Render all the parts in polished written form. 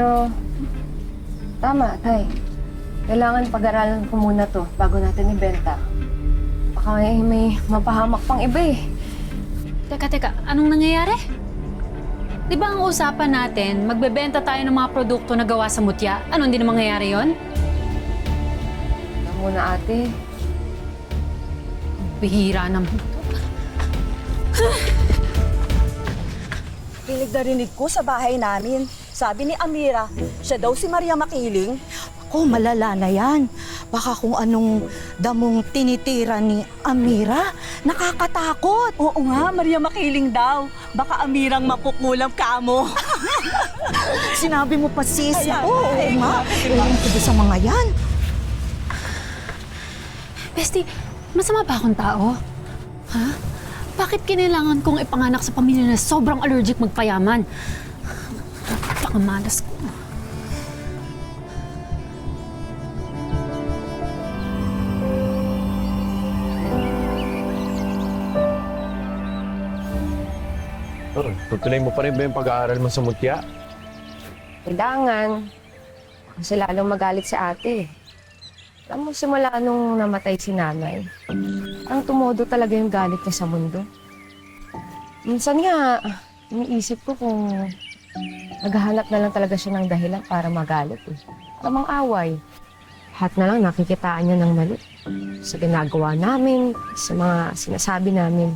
Pero, tama, Tay. Kailangan pag-aralan ko muna to bago natin ibenta. Baka may mapahamak pang iba eh. Teka, anong nangyayari? Di ba ang usapan natin, magbebenta tayo ng mga produkto na gawa sa mutya? Ano, hindi na mangyayari yon? Ito muna, ate. Bihira naman. Kinig na rinig ko sa bahay namin. Sabi ni Amira, siya daw si Maria Makiling. Ako, malala na yan. Baka kung anong damong tinitira ni Amira, nakakatakot. Oo nga, Maria Makiling daw. Baka Amirang mapukulam ka mo. Sinabi mo pa, sis. Oo nga. Ewan ko ba sa mga yan? Bestie, masama ba akong tao? Ha? Bakit kinailangan kong ipanganak sa pamilya na sobrang allergic magpayaman? Pakamalas ko. Tutuloy mo pa rin ba yung pag-aaral mo sa mutya? Kailangan. Kasi lalong magalit si ate. Alam mo, simula nung namatay si nanay, ang tumodo talaga yung galit niya sa mundo. Minsan nga, iniisip ko kung naghahanap na lang talaga siya ng dahilan para magalit eh. Tamang away. Lahat na lang nakikitaan niya ng mali. Sa ginagawa namin, sa mga sinasabi namin.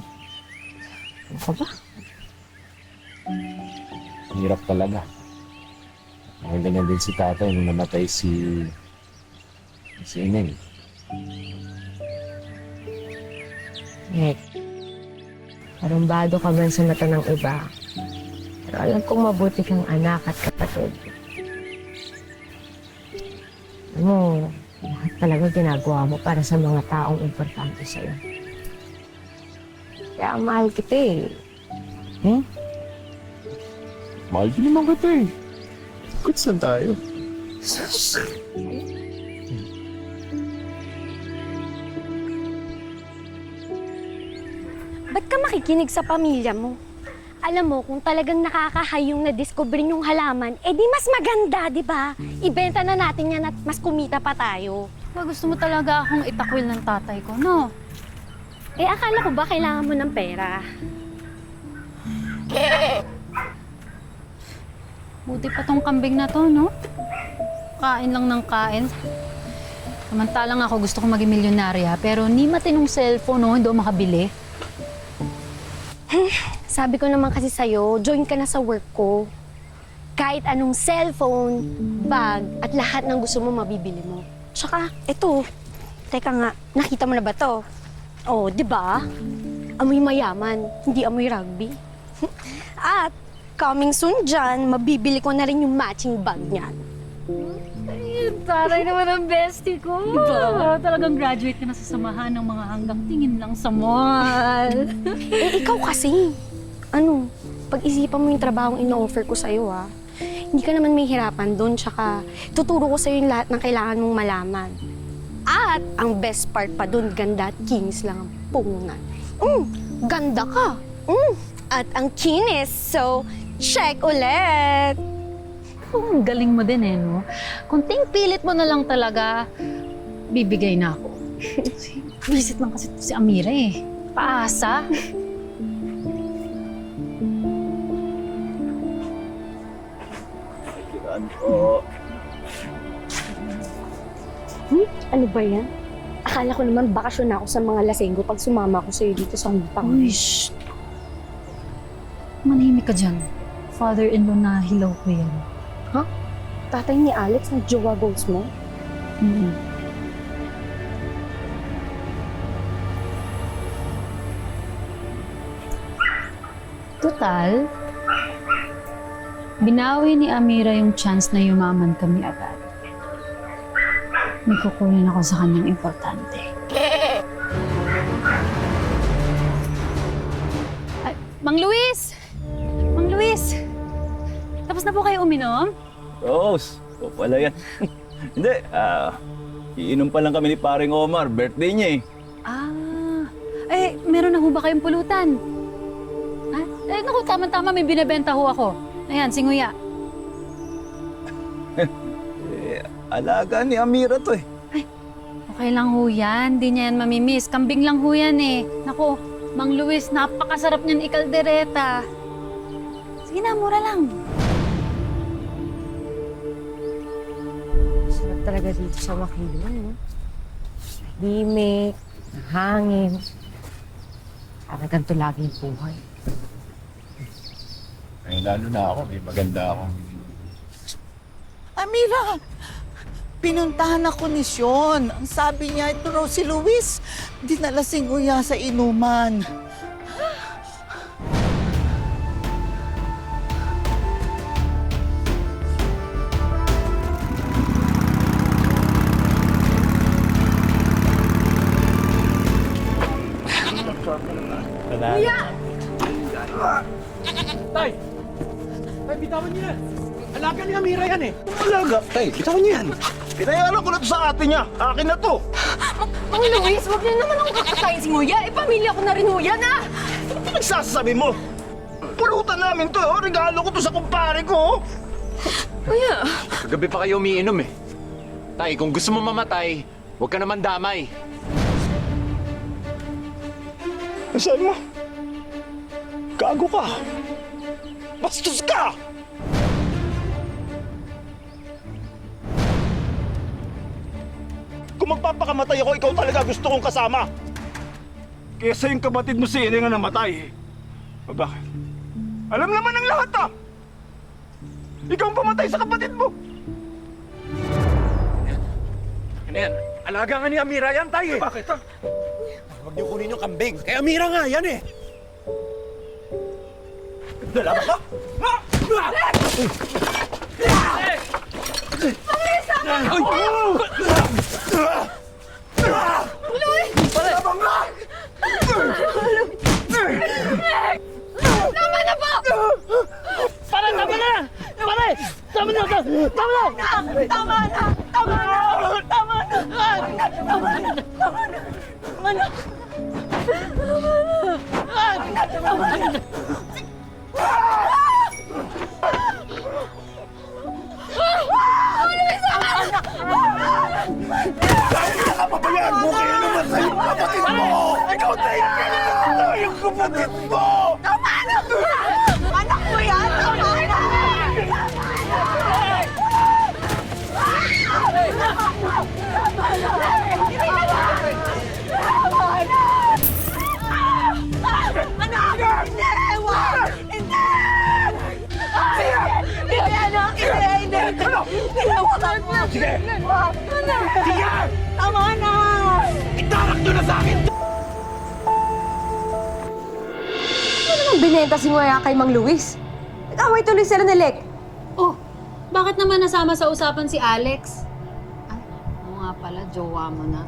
Ano ka ba? Hirap talaga. Ay, ganyan din si tatay nung namatay si Ineng. Nick, parumbado ka man sa mata ng iba. Pero alam kong mabuti kang anak at kapatid. Alam mo, lahat talaga ginagawa mo para sa mga taong importante sa'yo. Kaya mahal kita eh. Mahal din naman kita eh. Good saan tayo? Ba't ka makikinig sa pamilya mo? Alam mo, kung talagang nakakahayong na-discover yung halaman, eh di mas maganda, di ba? Ibenta na natin yan at mas kumita pa tayo. Ba, gusto mo talaga akong itakwil ng tatay ko, no? Eh, akala ko ba kailangan mo ng pera? Buti pa tong kambing na to, no? Kain lang ng kain. Samantalang ako gusto ko maging milyonarya, pero ni matinong cellphone, no? Hindi ako makabili. Sabi ko naman kasi sa'yo, join ka na sa work ko. Kahit anong cellphone, bag, at lahat ng gusto mo, mabibili mo. Tsaka, eto. Teka nga, nakita mo na ba to? Oh, di ba? Amoy mayaman, hindi amoy rugby. At, coming soon dyan, mabibili ko na rin yung matching bag niyan. Taray naman ang bestie ko. Diba? Talagang graduate ka na sa samahan ng mga hanggang tingin lang sa mall. Eh, ikaw kasi. Ano, pag-isipan mo yung trabahong ino-offer ko sa'yo, ah. Hindi ka naman may hirapan doon, tsaka tuturo ko sa'yo yung lahat ng kailangan mong malaman. At ang best part pa doon, ganda at kinis lang ang punan. Ganda ka. At ang kinis, so check ulit. Ang galing mo din eh, no? Kunting pilit mo na lang talaga, bibigay na ako. Visit lang kasi si Amira eh. Paasa. Ano ba yan? Akala ko naman bakasyon na ako sa mga lasenggo pag sumama ko sa'yo dito sa Hungtang. Uy, shh. Manahimik ka dyan. Father-in-law na hilaw ko yan. Tatay ni Alex na jowa goals mo? Total, binawi ni Amira yung chance na yumaman kami agad. May kukunin ako sa kanyang importante. Ay, Mang Luis! Mang Luis! Tapos na po kayo uminom? Rose, o pala yan. Hindi, iinom pa lang kami ni paring Omar. Birthday niya eh. Meron na ho ba kayong pulutan? Naku, tama-tama, may binibenta ho ako. Ayan, singuya. Alaga ni Amira to eh. Okay lang ho yan. Di niya yan mamimiss. Kambing lang ho yan eh. Naku, Mang Luis, napakasarap niyan ikaldereta. Sige na, mura lang. Sarap talaga dito sa Makiling, no? Himik, hangin. Parang ganito lagi yung buhay. Ay, lalo na ako. May maganda akong... Amira, pinuntahan ako ni Sean. Ang sabi niya, ito raw si Luis. Dinala si Nguya sa inuman. Tay! Tay, bitawan niyo yan! Alaga ni Amira yan eh! Alaga? Tay, bitawan niyo yan! Pinayaran ko na to sa ate niya. Akin na to. Mang Luis, huwag niyo naman akong kakatayin si Nguya. Eh, pamilya ko na rin Nguya na! Ano ba nagsasabi mo? Pulutan namin to. Oh. Regalo ko to sa kumpare ko. Kuya, Kagabi pa kayo umiinom eh. Tay, kung gusto mo mamatay, huwag ka naman damay. Saan mo? Gago ka. Bastos ka! Kung magpapakamatay ako, ikaw talaga gusto kong kasama. Kesa yung kapatid mo si Ine nga namatay. O bakit? Alam naman ng lahat ah! Ikaw ang pumatay sa kapatid mo! Ano yan? Alaga nga ni Amira yan, tay eh! Bakit ah? Huwag niyo kunin yung kambing. Kay Amira nga yan eh! Dalawa ka? Ha? Pabayaan mo kaya naman sa'yo kapatid mo! Ikaw na yung kapatid mo! Tama na! Anak mo yan! Tama na! Anak! Hindi! Wag! Hindi! Hindi! Anak! Hindi! Wag mo! Sige! Sige! Tama na! Itarak nyo na sa akin! ano naman binenta si Nguya kay Mang Luis? Nag-away tuloy sila ni Lek. Oh, bakit naman nasama sa usapan si Alex? Ah, oo nga pala, jowa mo na.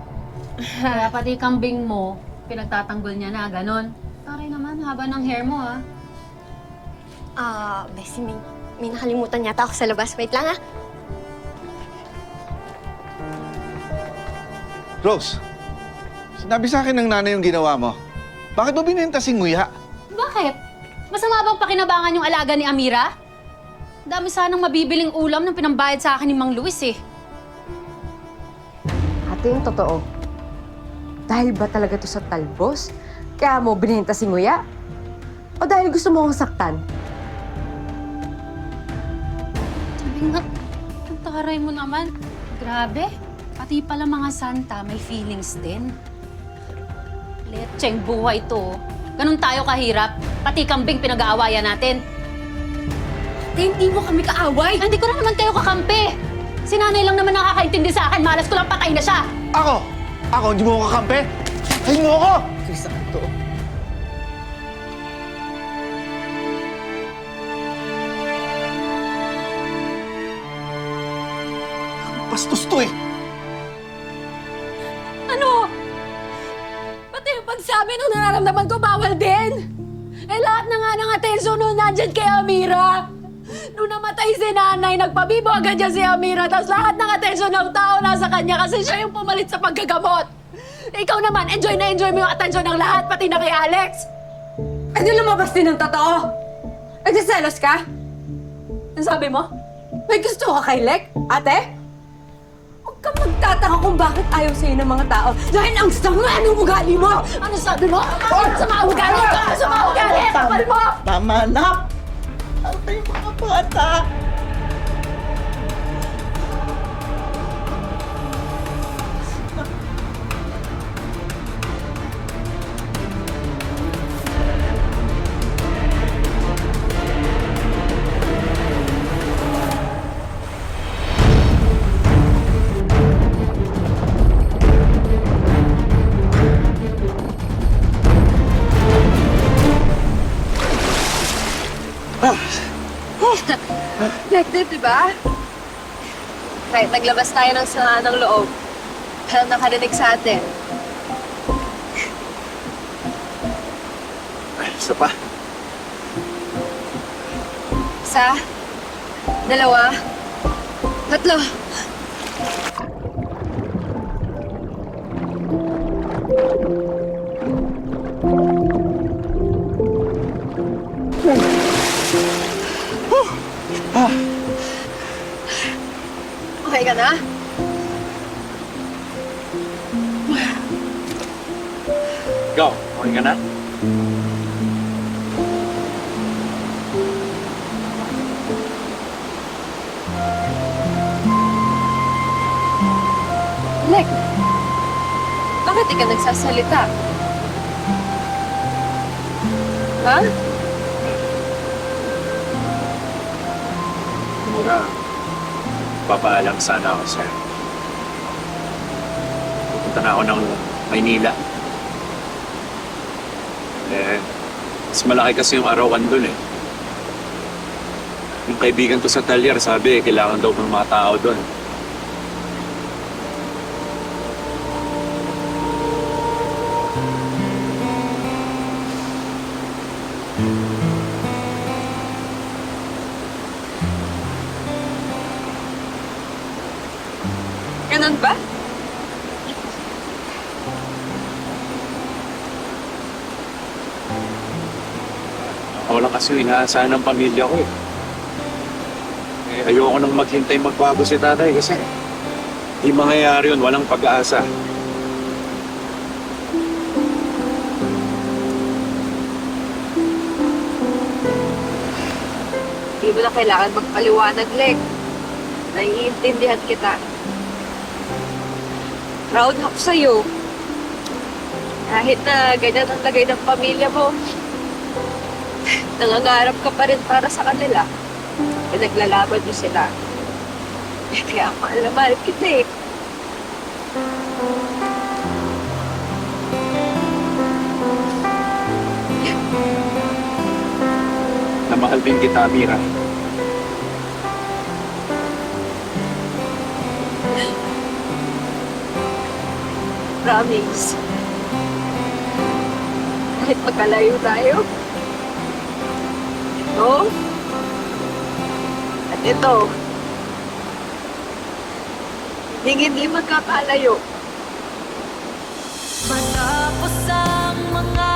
Kaya pati kambing mo, pinagtatanggol niya na, ganon. Taray naman, haba ng hair mo ah. Bessie, may nakalimutan yata ako sa labas. Wait lang, ah. Rose, sinabi sa akin ng nanay yung ginawa mo. Bakit mo binenta si Nguya? Bakit? Masama bang pakinabangan yung alaga ni Amira? Dami sanang mabibiling ulam nang pinambayad sa akin ni Mang Luis eh. Ate, yung totoo. Dahil ba talaga to sa talbos? Kaya mo binenta si Nguya? O dahil gusto mo akong saktan? Sabi nga, ang taray mo naman. Grabe. Pati pala mga santa, may feelings din. Letseng buhay to. Ganun tayo kahirap. Pati kambing pinag-aawayan natin. Hindi mo kami kaaway. Hindi ko na naman kayo kakampi. Si nanay lang naman nakakaintindi sa akin. Malas ko lang patay na siya. Ako? Ako? Hindi mo ako kakampi? Ay mo ako! Krista ka to. Bastos to eh! Ano? Pati yung pagsabi ng nararamdaman ko, bawal din. Eh, lahat na nga ng atensyon nun nandyan kay Amira. Nung namatay si nanay, nagpabibo agad niya si Amira, tapos lahat ng atensyon ng tao nasa kanya kasi siya yung pumalit sa paggagamot. Ikaw naman, enjoy na enjoy mo yung atensyon ng lahat, pati na kay Alex. Eh, di lumabas din ng totoo. Eh, di selos ka? Ano sabi mo? May gusto ka kay Lek, ate? Huwag kang magtataka kung bakit ayaw sa'yo ng mga tao. Dahil ang sama ng ugali mo! Ano sabi mo? Sama ugali ka! Sama ugali! Kapal mo! Tama na! Ano kayong mga bata? Effective, di ba? Kahit naglabas tayo ng sama ng loob, walang nakarinig sa atin. Isa pa. Isa, dalawa, tatlo. Okay ka na? Ikaw, okay ka na? Lek, bakit di ka nagsasalita? Ha? Mura, papaalam sana ako sa'yo. Pupunta na ako ng Maynila. Mas malaki kasi yung arawan doon eh. Yung kaibigan ko sa talyer, sabi, kailangan daw ng mga tao doon. Ganun ba? Ako lang kasi yung inaasahan ng pamilya ko eh. Ayoko nang maghintay magbago si tatay kasi di mangyayari yun, walang pag-asa. Hindi mo na kailangan magpaliwanag, Lek. Naiintindihan kita. Proud ako sa'yo. Kahit na ganyan ang lagay ng pamilya mo, nangangarap ka pa rin para sa kanila. Pinaglalaban mo sila. Kaya mahal na mahal kita eh. Namahal din kita, Mira. Promise. Kahit magkalayo tayo. Ito. At ito. Hindi magkakalayo. Matapos ang mga